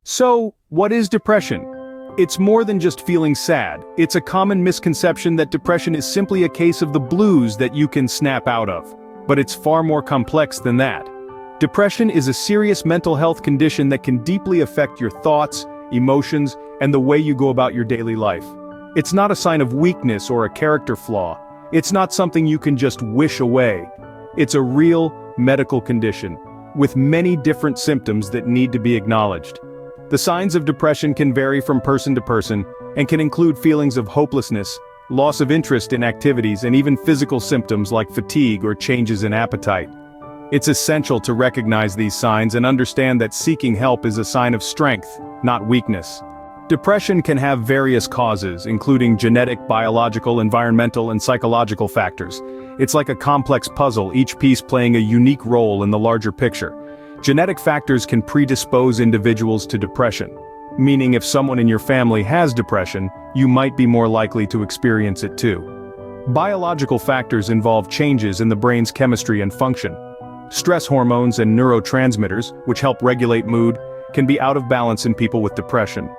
So, what is depression? It's more than just feeling sad. It's a common misconception that depression is simply a case of the blues that you can snap out of. But it's far more complex than that. Depression is a serious mental health condition that can deeply affect your thoughts, emotions, and the way you go about your daily life. It's not a sign of weakness or a character flaw. It's not something you can just wish away. It's a real medical condition, with many different symptoms that need to be acknowledged. The signs of depression can vary from person to person, and can include feelings of hopelessness, loss of interest in activities, and even physical symptoms like fatigue or changes in appetite. It's essential to recognize these signs and understand that seeking help is a sign of strength, not weakness. Depression can have various causes, including genetic, biological, environmental, and psychological factors. It's like a complex puzzle, each piece playing a unique role in the larger picture. Genetic factors can predispose individuals to depression, meaning if someone in your family has depression, you might be more likely to experience it too. Biological factors involve changes in the brain's chemistry and function. Stress hormones and neurotransmitters, which help regulate mood, can be out of balance in people with depression.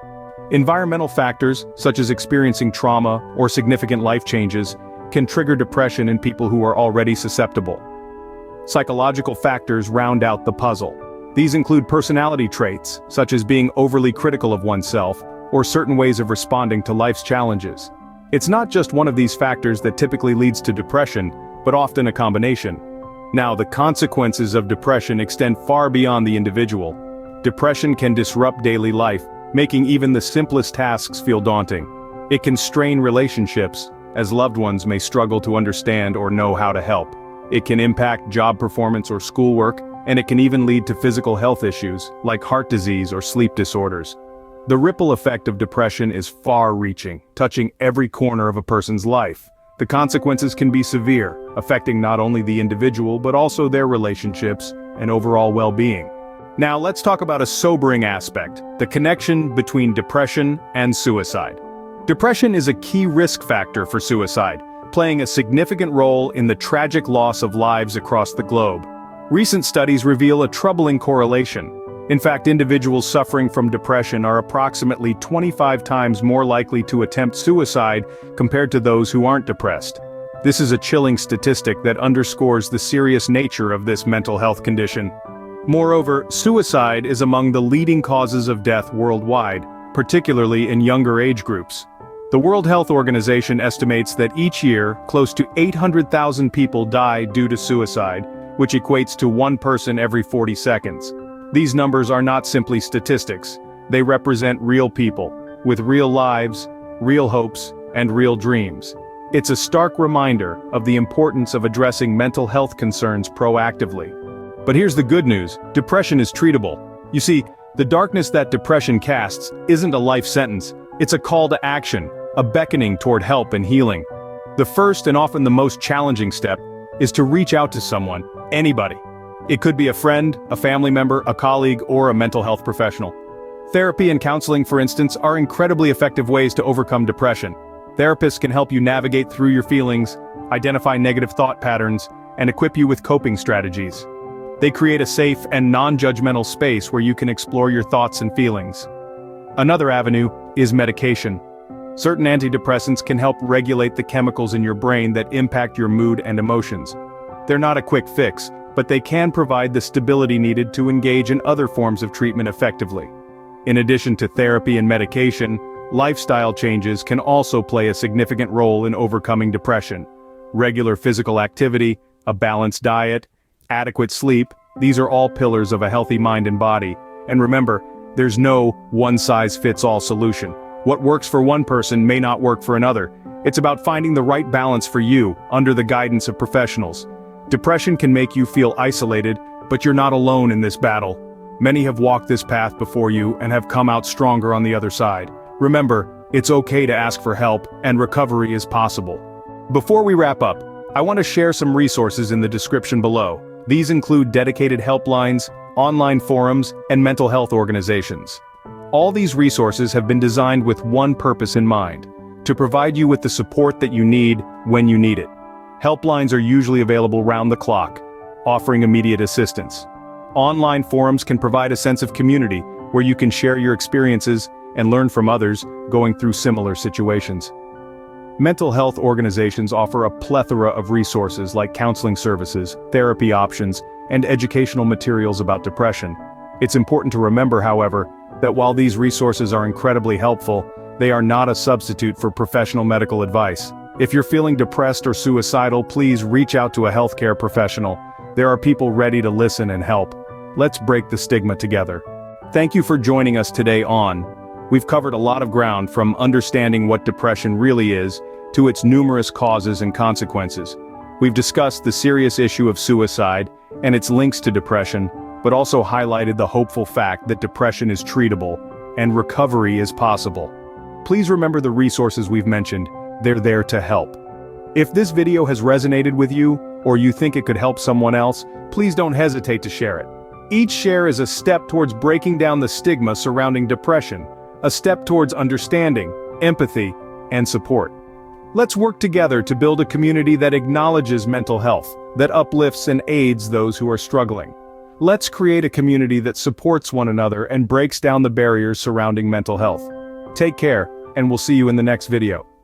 Environmental factors, such as experiencing trauma or significant life changes, can trigger depression in people who are already susceptible. Psychological factors round out the puzzle. These include personality traits, such as being overly critical of oneself, or certain ways of responding to life's challenges. It's not just one of these factors that typically leads to depression, but often a combination. Now, the consequences of depression extend far beyond the individual. Depression can disrupt daily life, making even the simplest tasks feel daunting. It can strain relationships, as loved ones may struggle to understand or know how to help. It can impact job performance or schoolwork, and it can even lead to physical health issues, like heart disease or sleep disorders. The ripple effect of depression is far-reaching, touching every corner of a person's life. The consequences can be severe, affecting not only the individual but also their relationships and overall well-being. Now let's talk about a sobering aspect, the connection between depression and suicide. Depression is a key risk factor for suicide, playing a significant role in the tragic loss of lives across the globe. Recent studies reveal a troubling correlation. In fact, individuals suffering from depression are approximately 25 times more likely to attempt suicide compared to those who aren't depressed. This is a chilling statistic that underscores the serious nature of this mental health condition. Moreover, suicide is among the leading causes of death worldwide, particularly in younger age groups. The World Health Organization estimates that each year, close to 800,000 people die due to suicide, which equates to one person every 40 seconds. These numbers are not simply statistics. They represent real people, with real lives, real hopes, and real dreams. It's a stark reminder of the importance of addressing mental health concerns proactively. But here's the good news: depression is treatable. You see, the darkness that depression casts isn't a life sentence. It's a call to action, a beckoning toward help and healing. The first and often the most challenging step is to reach out to someone, anybody. It could be a friend, a family member, a colleague, or a mental health professional. Therapy and counseling, for instance, are incredibly effective ways to overcome depression. Therapists can help you navigate through your feelings, identify negative thought patterns, and equip you with coping strategies. They create a safe and non-judgmental space where you can explore your thoughts and feelings. Another avenue is medication. Certain antidepressants can help regulate the chemicals in your brain that impact your mood and emotions. They're not a quick fix, but they can provide the stability needed to engage in other forms of treatment effectively. In addition to therapy and medication, lifestyle changes can also play a significant role in overcoming depression. Regular physical activity, a balanced diet, adequate sleep, these are all pillars of a healthy mind and body. And remember, there's no one-size-fits-all solution. What works for one person may not work for another. It's about finding the right balance for you, under the guidance of professionals. Depression can make you feel isolated, but you're not alone in this battle. Many have walked this path before you and have come out stronger on the other side. Remember, it's okay to ask for help, and recovery is possible. Before we wrap up, I want to share some resources in the description below. These include dedicated helplines, online forums, and mental health organizations. All these resources have been designed with one purpose in mind: to provide you with the support that you need when you need it. Helplines are usually available round the clock, offering immediate assistance. Online forums can provide a sense of community, where you can share your experiences and learn from others going through similar situations. Mental health organizations offer a plethora of resources like counseling services, therapy options, and educational materials about depression. It's important to remember, however, that while these resources are incredibly helpful, they are not a substitute for professional medical advice. If you're feeling depressed or suicidal, please reach out to a healthcare professional. There are people ready to listen and help. Let's break the stigma together. Thank you for joining us today on. We've covered a lot of ground, from understanding what depression really is, to its numerous causes and consequences. We've discussed the serious issue of suicide and its links to depression, but also highlighted the hopeful fact that depression is treatable and recovery is possible. Please remember the resources we've mentioned. They're there to help. If this video has resonated with you, or you think it could help someone else, please don't hesitate to share it. Each share is a step towards breaking down the stigma surrounding depression, a step towards understanding, empathy, and support. Let's work together to build a community that acknowledges mental health, that uplifts and aids those who are struggling. Let's create a community that supports one another and breaks down the barriers surrounding mental health. Take care, and we'll see you in the next video.